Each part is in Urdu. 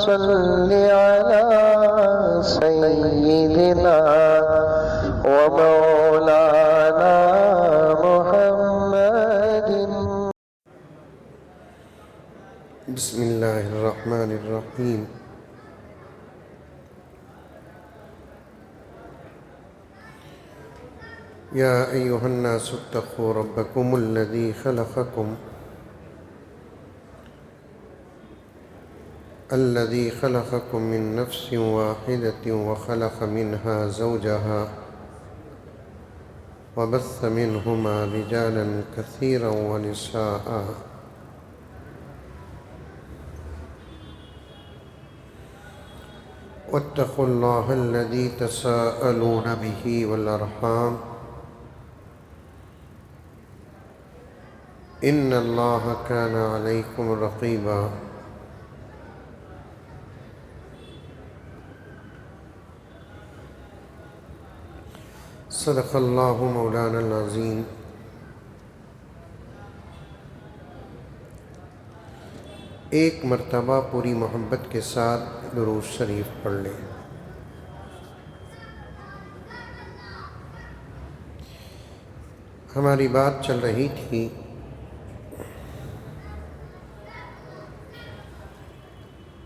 صل على سيدنا ومولانا محمد. بسم الله الرحمن الرحيم. يا أيها الناس اتقوا ربكم الذي خلقكم من نفس واحدة وخلق منها زوجها وبث منهما رجالا كثيرا ونساء واتقوا الله الذي تساءلون به والأرحام إن الله كان عليكم رقيبا. صدق اللہ مولانا العظیم. ایک مرتبہ پوری محبت کے ساتھ درود شریف پڑھ لیں. ہماری بات چل رہی تھی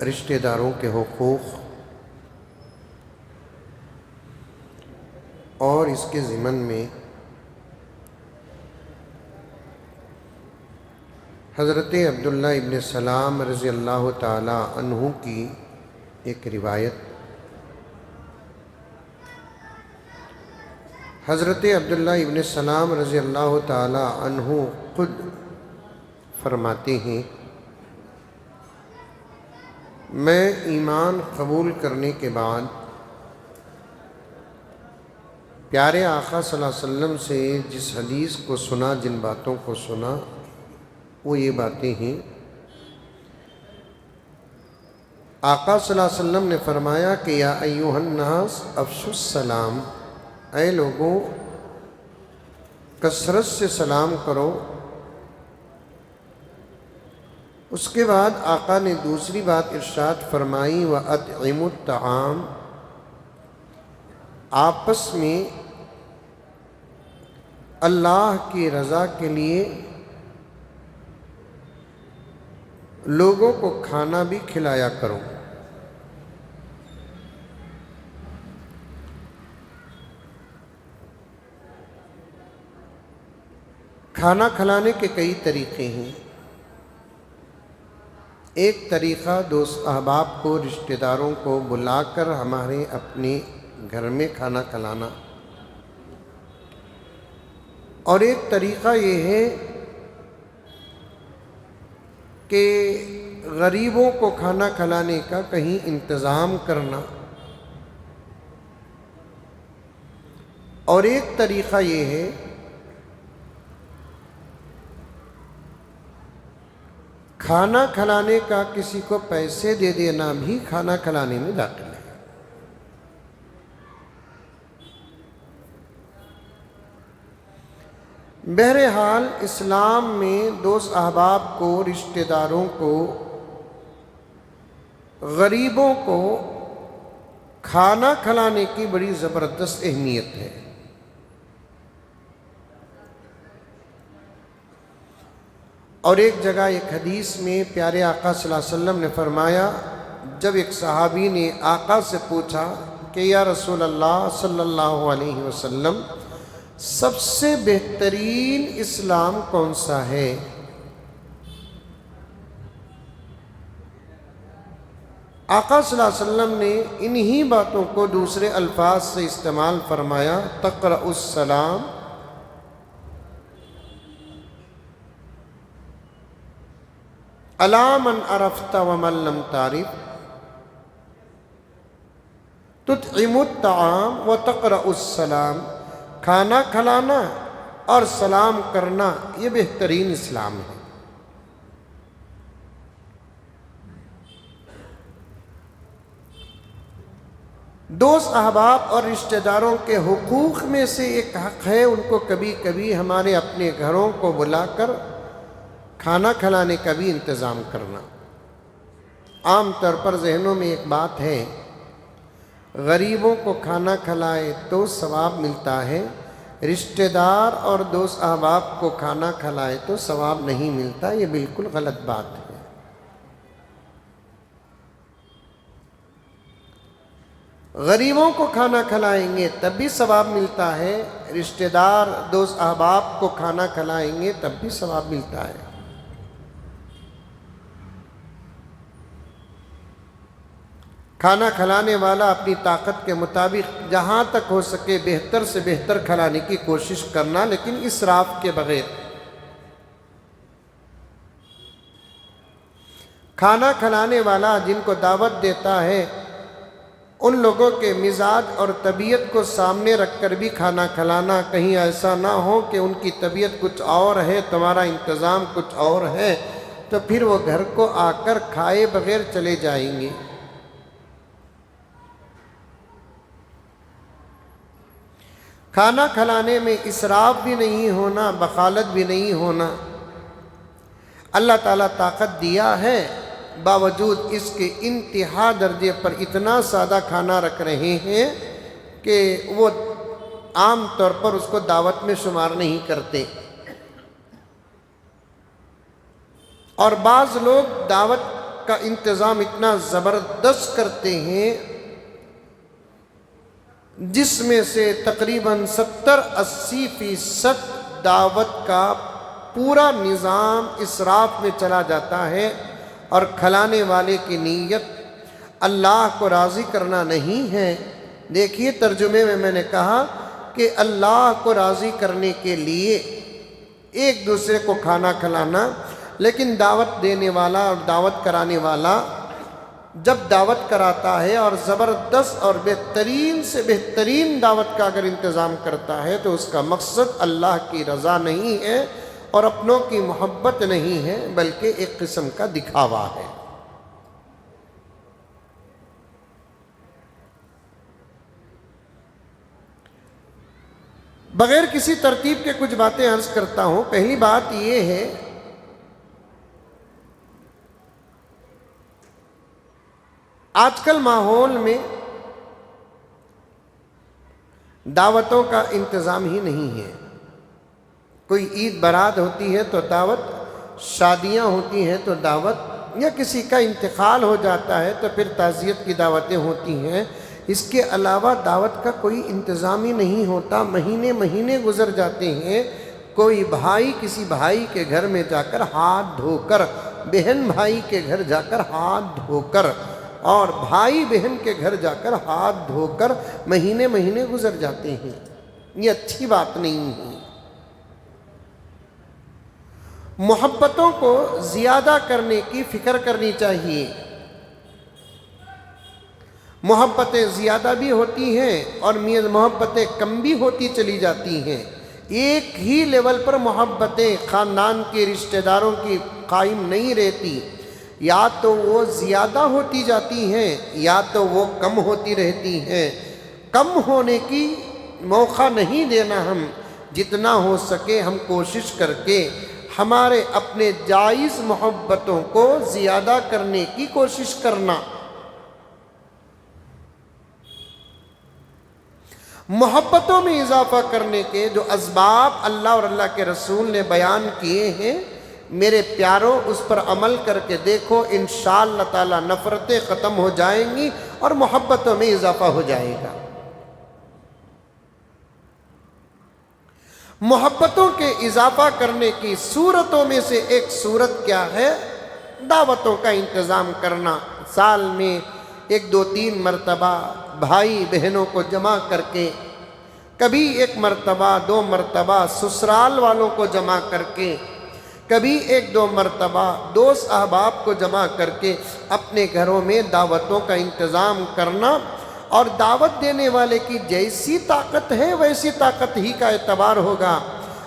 رشتہ داروں کے حقوق اور اس کے ضمن میں حضرت عبداللہ ابن سلام رضی اللہ تعالی عنہ کی ایک روایت. حضرت عبداللہ ابن سلام رضی اللہ تعالی عنہ خود فرماتے ہیں میں ایمان قبول کرنے کے بعد پیارے آقا صلی اللہ علیہ وسلم سے جس حدیث کو سنا، جن باتوں کو سنا، وہ یہ باتیں ہیں. آقا صلی اللہ علیہ وسلم نے فرمایا کہ یا ایھا الناس افشوا السلام، اے لوگوں کثرت سے سلام کرو. اس کے بعد آقا نے دوسری بات ارشاد فرمائی وَأَطْعِمُوا الطَّعَامَ، آپس میں اللہ کی رضا کے لیے لوگوں کو کھانا بھی کھلایا کرو. کھانا کھلانے کے کئی طریقے ہیں. ایک طریقہ دوست احباب کو، رشتہ داروں کو بلا کر ہمارے اپنے گھر میں کھانا کھلانا، اور ایک طریقہ یہ ہے کہ غریبوں کو کھانا کھلانے کا کہیں انتظام کرنا، اور ایک طریقہ یہ ہے کھانا کھلانے کا کسی کو پیسے دے دینا بھی کھانا کھلانے میں داخل ہے. بہرحال اسلام میں دوست احباب کو، رشتہ داروں کو، غریبوں کو کھانا کھلانے کی بڑی زبردست اہمیت ہے. اور ایک جگہ ایک حدیث میں پیارے آقا صلی اللہ علیہ وسلم نے فرمایا، جب ایک صحابی نے آقا سے پوچھا کہ یا رسول اللہ صلی اللہ علیہ وسلم سب سے بہترین اسلام کون سا ہے؟ آقا صلی اللہ علیہ وسلم نے انہی باتوں کو دوسرے الفاظ سے استعمال فرمایا، تقرأ السلام علی من عرفت ومن لم تعرف، تطعم الطعام وتقرأ السلام، کھانا کھلانا اور سلام کرنا یہ بہترین اسلام ہے. دوست احباب اور رشتہ داروں کے حقوق میں سے ایک حق ہے ان کو کبھی کبھی ہمارے اپنے گھروں کو بلا کر کھانا کھلانے کا بھی انتظام کرنا. عام طور پر ذہنوں میں ایک بات ہے، غریبوں کو کھانا کھلائے تو ثواب ملتا ہے، رشتہ دار اور دوست احباب کو کھانا کھلائے تو ثواب نہیں ملتا۔ یہ بالکل غلط بات ہے۔ غریبوں کو کھانا کھلائیں گے تب بھی ثواب ملتا ہے، رشتہ دار دوست احباب کو کھانا کھلائیں گے تب بھی ثواب ملتا ہے۔ کھانا کھلانے والا اپنی طاقت کے مطابق جہاں تک ہو سکے بہتر سے بہتر کھلانے کی کوشش کرنا، لیکن اسراف کے بغیر۔ کھانا کھلانے والا جن کو دعوت دیتا ہے ان لوگوں کے مزاج اور طبیعت کو سامنے رکھ کر بھی کھانا کھلانا، کہیں ایسا نہ ہو کہ ان کی طبیعت کچھ اور ہے، تمہارا انتظام کچھ اور ہے، تو پھر وہ گھر کو آ کر کھائے بغیر چلے جائیں گے۔ کھانا کھلانے میں اسراف بھی نہیں ہونا، بخالت بھی نہیں ہونا۔ اللہ تعالیٰ طاقت دیا ہے، باوجود اس کے انتہا درجے پر اتنا سادہ کھانا رکھ رہے ہیں کہ وہ عام طور پر اس کو دعوت میں شمار نہیں کرتے۔ اور بعض لوگ دعوت کا انتظام اتنا زبردست کرتے ہیں جس میں سے تقریباً 70-80% دعوت کا پورا نظام اسراف میں چلا جاتا ہے، اور کھلانے والے کی نیت اللہ کو راضی کرنا نہیں ہے۔ دیکھیے ترجمے میں نے کہا کہ اللہ کو راضی کرنے کے لیے ایک دوسرے کو کھانا کھلانا، لیکن دعوت دینے والا اور دعوت کرانے والا جب دعوت کراتا ہے اور زبردست اور بہترین سے بہترین دعوت کا اگر انتظام کرتا ہے تو اس کا مقصد اللہ کی رضا نہیں ہے اور اپنوں کی محبت نہیں ہے، بلکہ ایک قسم کا دکھاوا ہے۔ بغیر کسی ترتیب کے کچھ باتیں عرض کرتا ہوں۔ پہلی بات یہ ہے آج کل ماحول میں دعوتوں کا انتظام ہی نہیں ہے۔ کوئی عید برات ہوتی ہے تو دعوت، شادیاں ہوتی ہیں تو دعوت، یا کسی کا انتقال ہو جاتا ہے تو پھر تعزیت کی دعوتیں ہوتی ہیں۔ اس کے علاوہ دعوت کا کوئی انتظام ہی نہیں ہوتا۔ مہینے مہینے گزر جاتے ہیں، کوئی بھائی کسی بھائی کے گھر میں جا کر ہاتھ دھو کر، بہن بھائی کے گھر جا کر ہاتھ دھو کر، اور بھائی بہن کے گھر جا کر ہاتھ دھو کر مہینے مہینے گزر جاتے ہیں۔ یہ اچھی بات نہیں ہے۔ محبتوں کو زیادہ کرنے کی فکر کرنی چاہیے۔ محبتیں زیادہ بھی ہوتی ہیں اور محبتیں کم بھی ہوتی چلی جاتی ہیں۔ ایک ہی لیول پر محبتیں خاندان کے رشتہ داروں کی قائم نہیں رہتی، یا تو وہ زیادہ ہوتی جاتی ہیں یا تو وہ کم ہوتی رہتی ہیں۔ کم ہونے کی موقع نہیں دینا، ہم جتنا ہو سکے ہم کوشش کر کے ہمارے اپنے جائز محبتوں کو زیادہ کرنے کی کوشش کرنا۔ محبتوں میں اضافہ کرنے کے جو اسباب اللہ اور اللہ کے رسول نے بیان کیے ہیں، میرے پیاروں اس پر عمل کر کے دیکھو، انشاءاللہ تعالی نفرتیں ختم ہو جائیں گی اور محبتوں میں اضافہ ہو جائے گا۔ محبتوں کے اضافہ کرنے کی صورتوں میں سے ایک صورت کیا ہے؟ دعوتوں کا انتظام کرنا۔ سال میں 1-2-3 مرتبہ بھائی بہنوں کو جمع کر کے، کبھی 1 مرتبہ 2 مرتبہ سسرال والوں کو جمع کر کے، کبھی 1-2 مرتبہ دوست احباب کو جمع کر کے اپنے گھروں میں دعوتوں کا انتظام کرنا۔ اور دعوت دینے والے کی جیسی طاقت ہے ویسی طاقت ہی کا اعتبار ہوگا۔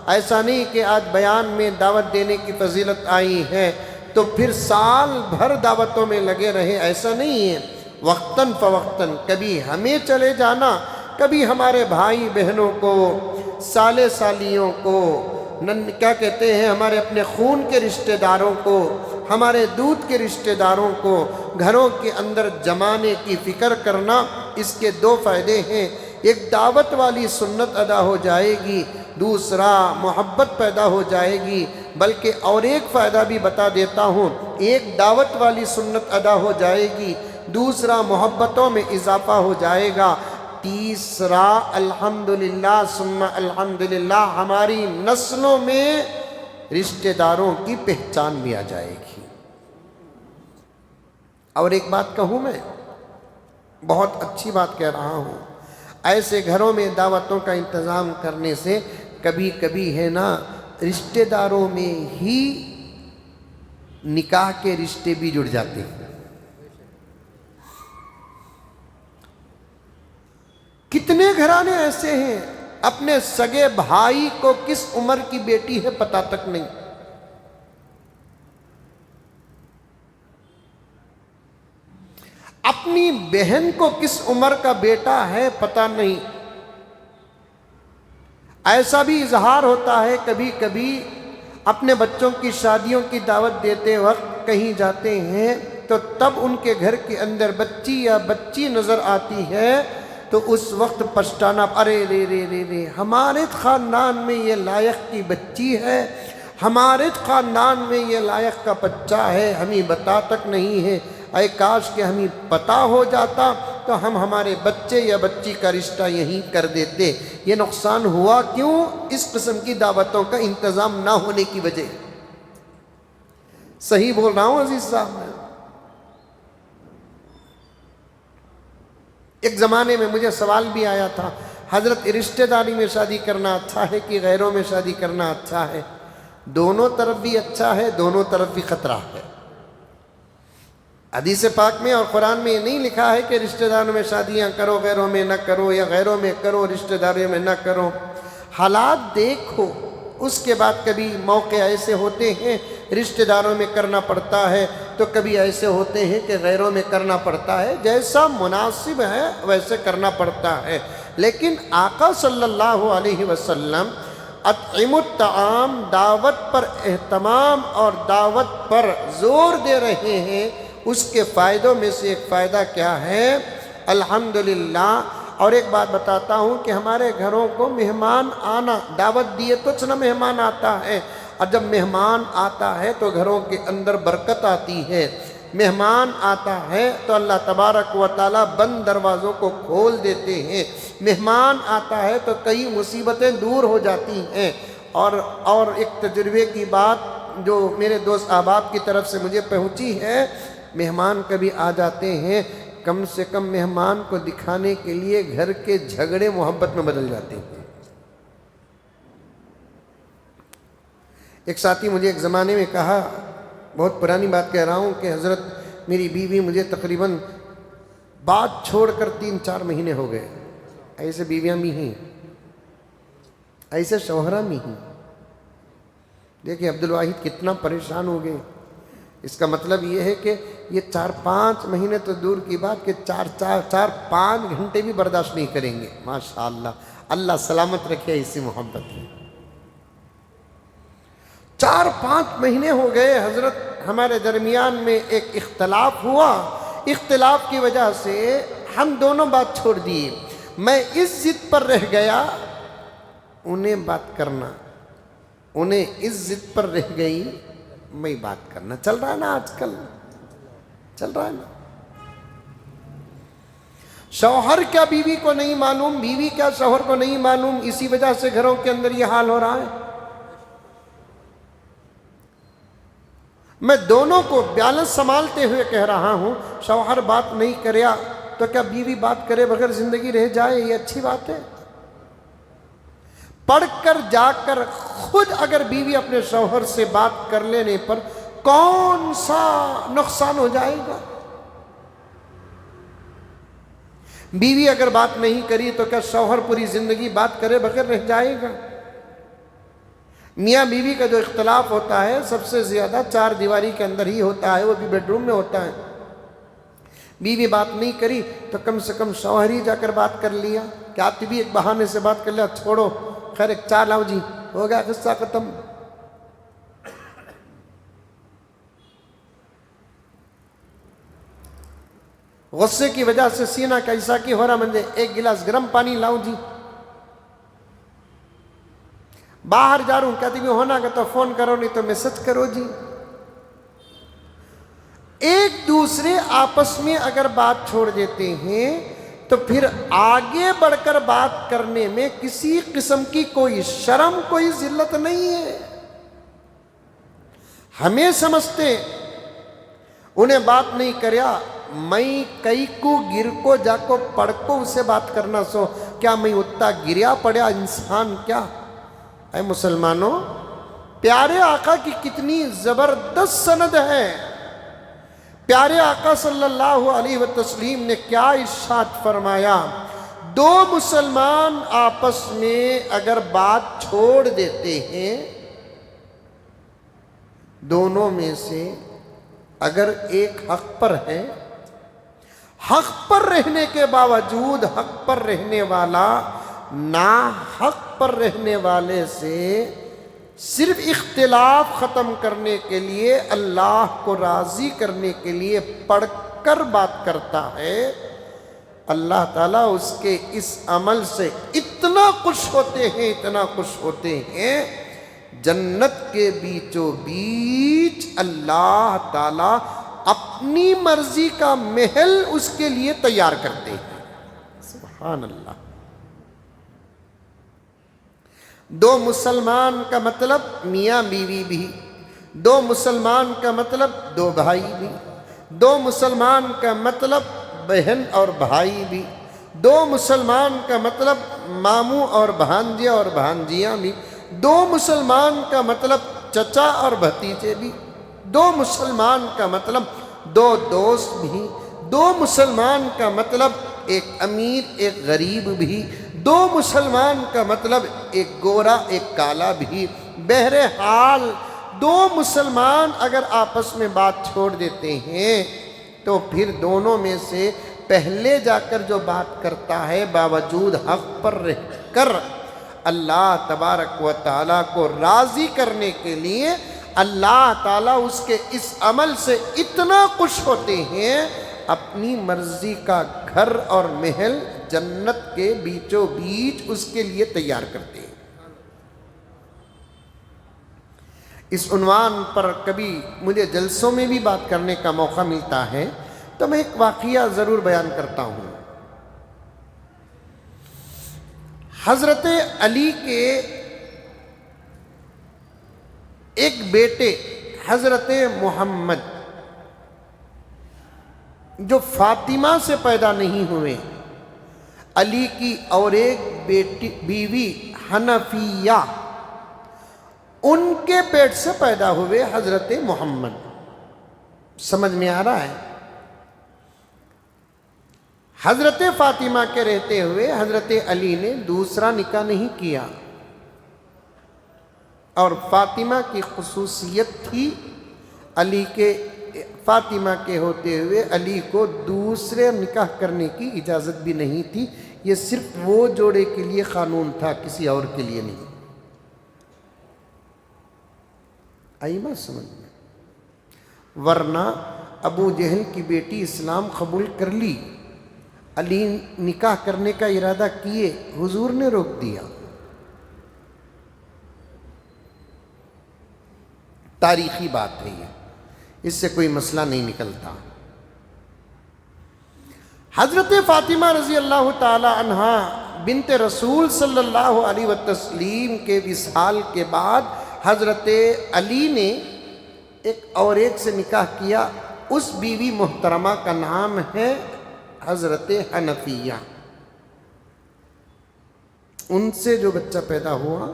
ایسا نہیں کہ آج بیان میں دعوت دینے کی فضیلت آئی ہے تو پھر سال بھر دعوتوں میں لگے رہے، ایسا نہیں ہے۔ وقتاً فوقتاً کبھی ہمیں چلے جانا، کبھی ہمارے بھائی بہنوں کو، سالے سالیوں کو، کیا کہتے ہیں، ہمارے اپنے خون کے رشتہ داروں کو ہمارے دودھ کے رشتہ داروں کو گھروں کے اندر جمانے کی فکر کرنا، اس کے دو فائدے ہیں۔ ایک دعوت والی سنت ادا ہو جائے گی، دوسرا محبت پیدا ہو جائے گی۔ بلکہ اور ایک فائدہ بھی بتا دیتا ہوں، ایک دعوت والی سنت ادا ہو جائے گی، دوسرا محبتوں میں اضافہ ہو جائے گا، تیسرا الحمدللہ ثم الحمدللہ ہماری نسلوں میں رشتہ داروں کی پہچان بھی آ جائے گی۔ اور ایک بات کہوں، میں بہت اچھی بات کہہ رہا ہوں، ایسے گھروں میں دعوتوں کا انتظام کرنے سے کبھی کبھی ہے نا رشتہ داروں میں ہی نکاح کے رشتے بھی جڑ جاتے ہیں۔ کتنے گھرانے ایسے ہیں اپنے سگے بھائی کو کس عمر کی بیٹی ہے پتہ تک نہیں، اپنی بہن کو کس عمر کا بیٹا ہے پتہ نہیں۔ ایسا بھی اظہار ہوتا ہے، کبھی کبھی اپنے بچوں کی شادیوں کی دعوت دیتے وقت کہیں جاتے ہیں تو تب ان کے گھر کے اندر بچی یا بچی نظر آتی ہے تو اس وقت پچھتانا، ارے رے رے رے رے ہمارے خاندان میں یہ لائق کی بچی ہے، ہمارے خاندان میں یہ لائق کا بچہ ہے، ہمیں بتا تک نہیں ہے، اے کاش کہ ہمیں پتہ ہو جاتا تو ہم ہمارے بچے یا بچی کا رشتہ یہیں کر دیتے۔ یہ نقصان ہوا کیوں؟ اس قسم کی دعوتوں کا انتظام نہ ہونے کی وجہ۔ صحیح بول رہا ہوں عزیز صاحب میں؟ ایک زمانے میں مجھے سوال بھی آیا تھا، حضرت رشتہ داری میں شادی کرنا اچھا ہے کہ غیروں میں شادی کرنا اچھا ہے؟ دونوں طرف بھی اچھا ہے، دونوں طرف بھی خطرہ ہے۔ حدیث پاک میں اور قرآن میں یہ نہیں لکھا ہے کہ رشتہ داروں میں شادیاں کرو غیروں میں نہ کرو، یا غیروں میں کرو رشتہ داروں میں نہ کرو۔ حالات دیکھو، اس کے بعد کبھی موقع ایسے ہوتے ہیں رشتہ داروں میں کرنا پڑتا ہے، تو کبھی ایسے ہوتے ہیں کہ غیروں میں کرنا پڑتا ہے، جیسا مناسب ہے ویسے کرنا پڑتا ہے۔ لیکن آقا صلی اللہ علیہ وسلم اطعموا الطعام، دعوت پر اہتمام اور دعوت پر زور دے رہے ہیں۔ اس کے فائدوں میں سے ایک فائدہ کیا ہے؟ الحمدللہ۔ اور ایک بات بتاتا ہوں کہ ہمارے گھروں کو مہمان آنا، دعوت دیے تو نہ مہمان آتا ہے، اور جب مہمان آتا ہے تو گھروں کے اندر برکت آتی ہے۔ مہمان آتا ہے تو اللہ تبارک و تعالی بند دروازوں کو کھول دیتے ہیں۔ مہمان آتا ہے تو کئی مصیبتیں دور ہو جاتی ہیں۔ اور ایک تجربے کی بات جو میرے دوست احباب کی طرف سے مجھے پہنچی ہے، مہمان کبھی آ جاتے ہیں، کم سے کم مہمان کو دکھانے کے لیے گھر کے جھگڑے محبت میں بدل جاتے ہیں۔ ایک ساتھی مجھے ایک زمانے میں کہا، بہت پرانی بات کہہ رہا ہوں، کہ حضرت میری بیوی مجھے تقریباً بات چھوڑ کر 3-4 مہینے ہو گئے۔ ایسے بیویاں بھی ہیں، ایسے شوہراں بھی ہیں۔ دیکھیں عبدالواحد کتنا پریشان ہو گئے۔ اس کا مطلب یہ ہے کہ یہ 4-5 مہینے تو دور کی بات کہ 4-5 گھنٹے بھی برداشت نہیں کریں گے۔ ماشاءاللہ، اللہ سلامت رکھے اسی محبت میں۔ 4-5 مہینے ہو گئے حضرت، ہمارے درمیان میں ایک اختلاف ہوا۔ اختلاف کی وجہ سے ہم دونوں بات چھوڑ دیے۔ میں اس ضد پر رہ گیا، انہیں بات کرنا، انہیں اس ضد پر رہ گئی میں بات کرنا۔ چل رہا ہے نا آج کل، چل رہا ہے نا۔ شوہر کیا بیوی کو نہیں معلوم، بیوی کیا شوہر کو نہیں معلوم، اسی وجہ سے گھروں کے اندر یہ حال ہو رہا ہے۔ میں دونوں کو بیلنس سنبھالتے ہوئے کہہ رہا ہوں، شوہر بات نہیں کریا تو کیا بیوی بات کرے بغیر زندگی رہ جائے؟ یہ اچھی بات ہے؟ پڑھ کر جا کر خود اگر بیوی اپنے شوہر سے بات کر لینے پر کون سا نقصان ہو جائے گا؟ بیوی اگر بات نہیں کری تو کیا شوہر پوری زندگی بات کرے بغیر رہ جائے گا؟ میاں بیوی کا جو اختلاف ہوتا ہے سب سے زیادہ 4 دیواری کے اندر ہی ہوتا ہے، وہ بھی بیڈ روم میں ہوتا ہے۔ بیوی بات نہیں کری تو کم سے کم شوہر ہی جا کر بات کر لیا، کہ آپ بھی ایک بہانے سے بات کر لیا، چھوڑو خیر ایک چائے لاؤ جی، ہو گیا قصہ ختم۔ غصے کی وجہ سے سینہ کیسا کی ہو رہا مجھے ایک گلاس گرم پانی لاؤں جی. باہر جا رہا ہوں کہتی بھی ہونا کہ تو فون کرو نہیں تو میسج کرو جی. ایک دوسرے آپس میں اگر بات چھوڑ دیتے ہیں تو پھر آگے بڑھ کر بات کرنے میں کسی قسم کی کوئی شرم کوئی ذلت نہیں ہے. ہمیں سمجھتے انہیں بات نہیں کریا میں کئی کو گر کو جا کو پڑھ کو اسے بات کرنا سو کیا میں اتنا گریا پڑیا انسان کیا. اے مسلمانوں پیارے آقا کی کتنی زبردست سند ہے. پیارے آقا صلی اللہ علیہ وسلم نے کیا ارشاد فرمایا, دو مسلمان آپس میں اگر بات چھوڑ دیتے ہیں, دونوں میں سے اگر ایک حق پر ہے, حق پر رہنے کے باوجود حق پر رہنے والا نا حق پر رہنے والے سے صرف اختلاف ختم کرنے کے لیے اللہ کو راضی کرنے کے لیے پڑھ کر بات کرتا ہے, اللہ تعالیٰ اس کے اس عمل سے اتنا خوش ہوتے ہیں, اتنا خوش ہوتے ہیں, جنت کے بیچوں بیچ اللہ تعالیٰ اپنی مرضی کا محل اس کے لیے تیار کرتے ہیں. سبحان اللہ. دو مسلمان کا مطلب میاں بیوی بھی, دو مسلمان کا مطلب دو بھائی بھی, دو مسلمان کا مطلب بہن اور بھائی بھی, دو مسلمان کا مطلب ماموں اور بھانجے اور بھانجیاں بھی, دو مسلمان کا مطلب چچا اور بھتیجے بھی, دو مسلمان کا مطلب دو دوست بھی, دو مسلمان کا مطلب ایک امیر ایک غریب بھی, دو مسلمان کا مطلب ایک گورا ایک کالا بھی. بہرحال دو مسلمان اگر آپس میں بات چھوڑ دیتے ہیں تو پھر دونوں میں سے پہلے جا کر جو بات کرتا ہے باوجود حق پر رہ کر اللہ تبارک و تعالیٰ کو راضی کرنے کے لیے اللہ تعالیٰ اس کے اس عمل سے اتنا خوش ہوتے ہیں, اپنی مرضی کا گھر اور محل جنت کے بیچوں بیچ اس کے لیے تیار کرتے ہیں. اس عنوان پر کبھی مجھے جلسوں میں بھی بات کرنے کا موقع ملتا ہے تو میں ایک واقعہ ضرور بیان کرتا ہوں. حضرت علی کے ایک بیٹے حضرت محمد جو فاطمہ سے پیدا نہیں ہوئے, علی کی اور ایک بیوی حنفیہ, ان کے پیٹ سے پیدا ہوئے حضرت محمد. سمجھ میں آ رہا ہے؟ حضرت فاطمہ کے رہتے ہوئے حضرت علی نے دوسرا نکاح نہیں کیا, اور فاطمہ کی خصوصیت تھی علی کے, فاطمہ کے ہوتے ہوئے علی کو دوسرے نکاح کرنے کی اجازت بھی نہیں تھی. یہ صرف وہ جوڑے کے لیے قانون تھا, کسی اور کے لیے نہیں. آئی بات سمجھ میں؟ ورنہ ابو جہل کی بیٹی اسلام قبول کر لی, علی نکاح کرنے کا ارادہ کیے, حضور نے روک دیا. تاریخی بات ہے یہ, اس سے کوئی مسئلہ نہیں نکلتا. حضرت فاطمہ رضی اللہ تعالی عنہا بنت رسول صلی اللہ علیہ وسلم کے وصال کے بعد حضرت علی نے ایک اور ایک سے نکاح کیا. اس بیوی محترمہ کا نام ہے حضرت حنفیہ. ان سے جو بچہ پیدا ہوا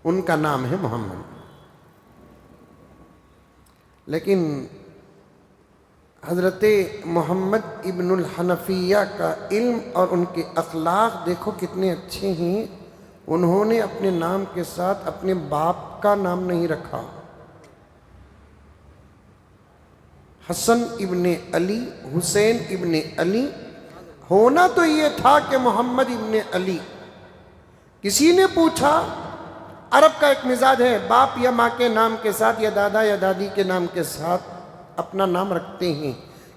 ان کا نام ہے محمد. لیکن حضرت محمد ابن الحنفیہ کا علم اور ان کے اخلاق دیکھو کتنے اچھے ہیں. انہوں نے اپنے نام کے ساتھ اپنے باپ کا نام نہیں رکھا. حسن ابن علی, حسین ابن علی ہونا تو یہ تھا کہ محمد ابن علی. کسی نے پوچھا, عرب کا ایک مزاج ہے, باپ یا ماں کے نام کے ساتھ یا دادا یا دادی کے نام کے ساتھ اپنا نام رکھتے ہیں.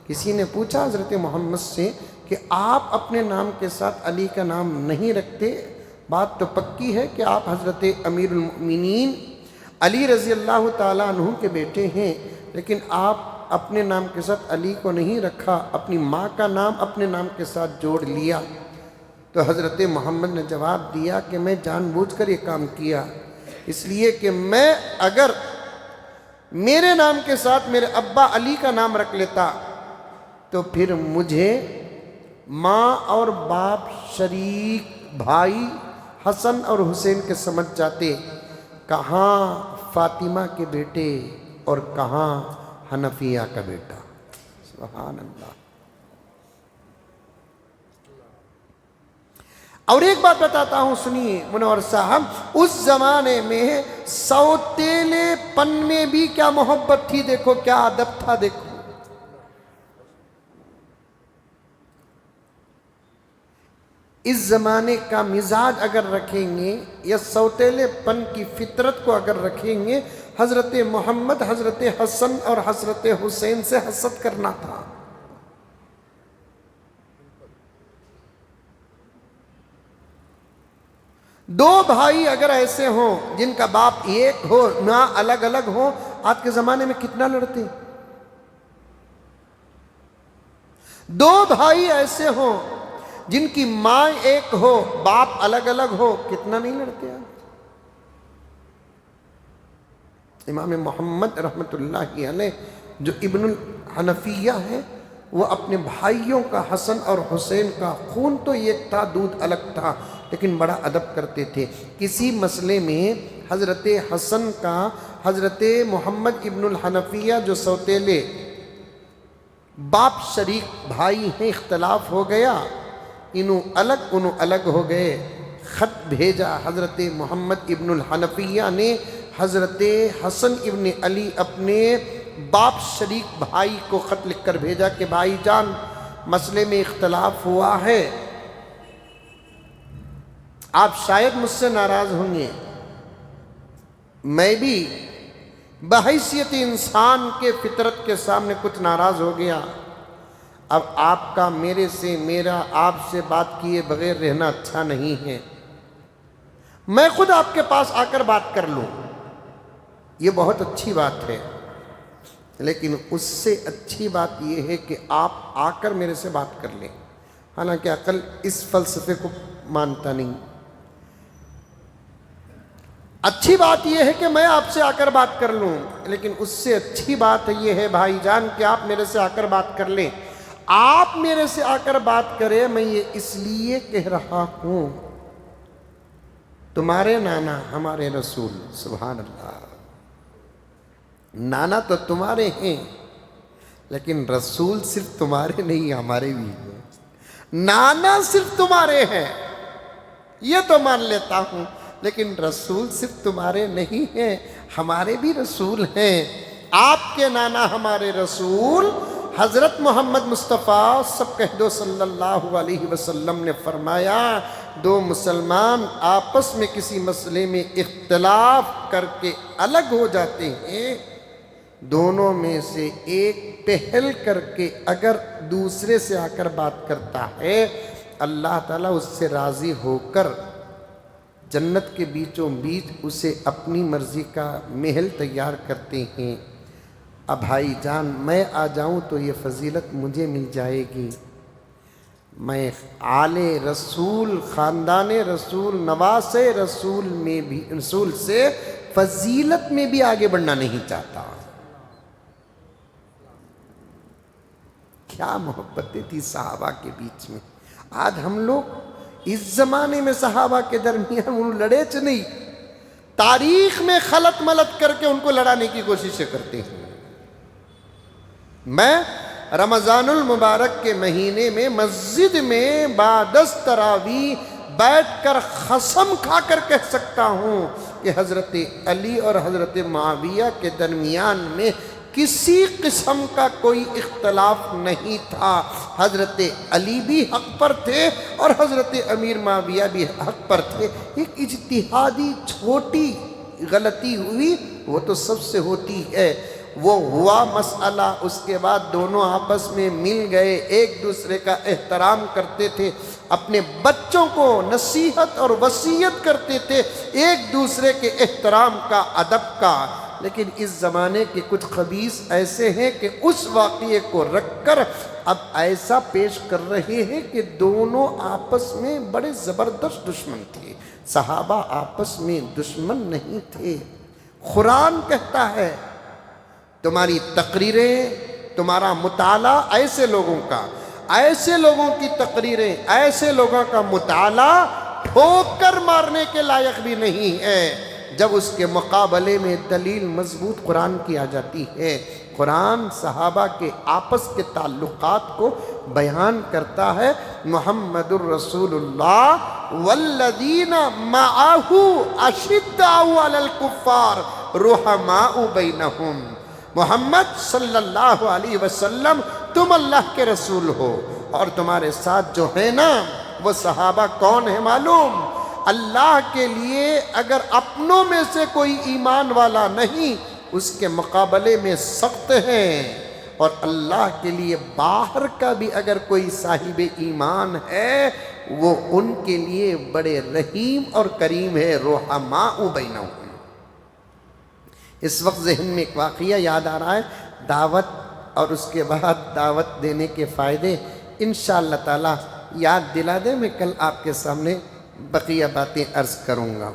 کسی نے پوچھا حضرت محمد سے کہ آپ اپنے نام کے ساتھ علی کا نام نہیں رکھتے؟ بات تو پکی ہے کہ آپ حضرت امیر المؤمنین علی رضی اللہ تعالیٰ عنہ کے بیٹے ہیں، لیکن آپ اپنے نام کے ساتھ علی کو نہیں رکھا، اپنی ماں کا نام اپنے نام کے ساتھ جوڑ لیا۔ تو حضرت محمد نے جواب دیا کہ میں جان بوجھ کر یہ کام کیا، اس لیے کہ میں اگر میرے نام کے ساتھ میرے ابا علی کا نام رکھ لیتا تو پھر مجھے ماں اور باپ شریک بھائی حسن اور حسین کے سمجھ جاتے، کہاں فاطمہ کے بیٹے اور کہاں حنفیہ کا بیٹا۔ سبحان اللہ۔ اور ایک بات بتاتا ہوں، سنیے منور صاحب، اس زمانے میں سوتیلے پن میں بھی کیا محبت تھی، دیکھو کیا ادب تھا، دیکھو۔ اس زمانے کا مزاج اگر رکھیں گے یا سوتیلے پن کی فطرت کو اگر رکھیں گے، حضرت محمد حضرت حسن اور حضرت حسین سے حسد کرنا تھا۔ دو بھائی اگر ایسے ہوں جن کا باپ ایک ہو، ماں الگ الگ ہو، آج کے زمانے میں کتنا لڑتے؟ دو بھائی ایسے ہوں جن کی ماں ایک ہو، باپ الگ الگ ہو، کتنا نہیں لڑتے ہیں۔ امام محمد رحمت اللہ علیہ جو ابن الحنفیہ ہے، وہ اپنے بھائیوں کا حسن اور حسین کا خون تو ایک تھا، دودھ الگ تھا، لیکن بڑا ادب کرتے تھے۔ کسی مسئلے میں حضرت حسن کا حضرت محمد ابن الحنفیہ جو سوتیلے باپ شریک بھائی ہیں، اختلاف ہو گیا، انہوں الگ ہو گئے۔ خط بھیجا حضرت محمد ابن الحنفیہ نے حضرت حسن ابن علی اپنے باپ شریک بھائی کو خط لکھ کر بھیجا کہ بھائی جان، مسئلے میں اختلاف ہوا ہے، آپ شاید مجھ سے ناراض ہوں گے، میں بھی بحیثیت انسان کے فطرت کے سامنے کچھ ناراض ہو گیا، اب آپ کا میرے سے، میرا آپ سے بات کیے بغیر رہنا اچھا نہیں ہے، میں خود آپ کے پاس آ کر بات کر لوں۔ یہ بہت اچھی بات ہے، لیکن اس سے اچھی بات یہ ہے کہ آپ آ کر میرے سے بات کر لیں۔ حالانکہ عقل اس فلسفے کو مانتا نہیں۔ اچھی بات یہ ہے کہ میں آپ سے آ کر بات کر لوں، لیکن اس سے اچھی بات یہ ہے بھائی جان کہ آپ میرے سے آ کر بات کر لیں۔ آپ میرے سے آ کر بات کریں، میں یہ اس لیے کہہ رہا ہوں، تمہارے نانا ہمارے رسول، سبحان اللہ، نانا تو تمہارے ہیں، لیکن رسول صرف تمہارے نہیں، ہمارے بھی ہیں۔ نانا صرف تمہارے ہیں یہ تو مان لیتا ہوں، لیکن رسول صرف تمہارے نہیں ہیں، ہمارے بھی رسول ہیں۔ آپ کے نانا ہمارے رسول حضرت محمد مصطفیٰ سب کہہ دو صلی اللہ علیہ وسلم نے فرمایا، دو مسلمان آپس میں کسی مسئلے میں اختلاف کر کے الگ ہو جاتے ہیں، دونوں میں سے ایک پہل کر کے اگر دوسرے سے آ کر بات کرتا ہے، اللہ تعالیٰ اس سے راضی ہو کر جنت کے بیچوں بیچ اسے اپنی مرضی کا محل تیار کرتے ہیں۔ اب بھائی جان، میں آ جاؤں تو یہ فضیلت مجھے مل جائے گی، میں آل رسول، خاندان رسول، نواس رسول میں بھی، رسول سے فضیلت میں بھی آگے بڑھنا نہیں چاہتا۔ کیا محبتیں تھی صحابہ کے بیچ میں۔ آج ہم لوگ اس زمانے میں صحابہ کے درمیان ان لڑے چ نہیں، تاریخ میں خلط ملط کر کے ان کو لڑانے کی کوششیں کرتے ہیں۔ میں رمضان المبارک کے مہینے میں مسجد میں بعد از تراویح بیٹھ کر قسم کھا کر کہہ سکتا ہوں کہ حضرت علی اور حضرت معاویہ کے درمیان میں کسی قسم کا کوئی اختلاف نہیں تھا۔ حضرت علی بھی حق پر تھے اور حضرت امیر معاویہ بھی حق پر تھے۔ ایک اجتہادی چھوٹی غلطی ہوئی، وہ تو سب سے ہوتی ہے، وہ ہوا مسئلہ، اس کے بعد دونوں آپس میں مل گئے، ایک دوسرے کا احترام کرتے تھے، اپنے بچوں کو نصیحت اور وصیت کرتے تھے ایک دوسرے کے احترام کا، ادب کا۔ لیکن اس زمانے کے کچھ خبیث ایسے ہیں کہ اس واقعے کو رکھ کر اب ایسا پیش کر رہے ہیں کہ دونوں آپس میں بڑے زبردست دشمن تھے۔ صحابہ آپس میں دشمن نہیں تھے۔ قرآن کہتا ہے تمہاری تقریریں، تمہارا مطالعہ ایسے لوگوں کا، ایسے لوگوں کی تقریریں، ایسے لوگوں کا مطالعہ ٹھوکر مارنے کے لائق بھی نہیں ہے جب اس کے مقابلے میں دلیل مضبوط قرآن کی آ جاتی ہے۔ قرآن صحابہ کے آپس کے تعلقات کو بیان کرتا ہے۔ محمد الرسول اللہ والذین معہ اشداء علی الکفار رحماء بینہم۔ محمد صلی اللہ علیہ وسلم تم اللہ کے رسول ہو، اور تمہارے ساتھ جو ہے نا وہ صحابہ کون ہے معلوم؟ اللہ کے لیے اگر اپنوں میں سے کوئی ایمان والا نہیں، اس کے مقابلے میں سخت ہیں، اور اللہ کے لیے باہر کا بھی اگر کوئی صاحب ایمان ہے وہ ان کے لیے بڑے رحیم اور کریم ہے، رحماء بینہم۔ اس وقت ذہن میں ایک واقعہ یاد آ رہا ہے، دعوت اور اس کے بعد دعوت دینے کے فائدے انشاءاللہ تعالی یاد دلا دے، میں کل آپ کے سامنے بقیہ باتیں عرض کروں گا۔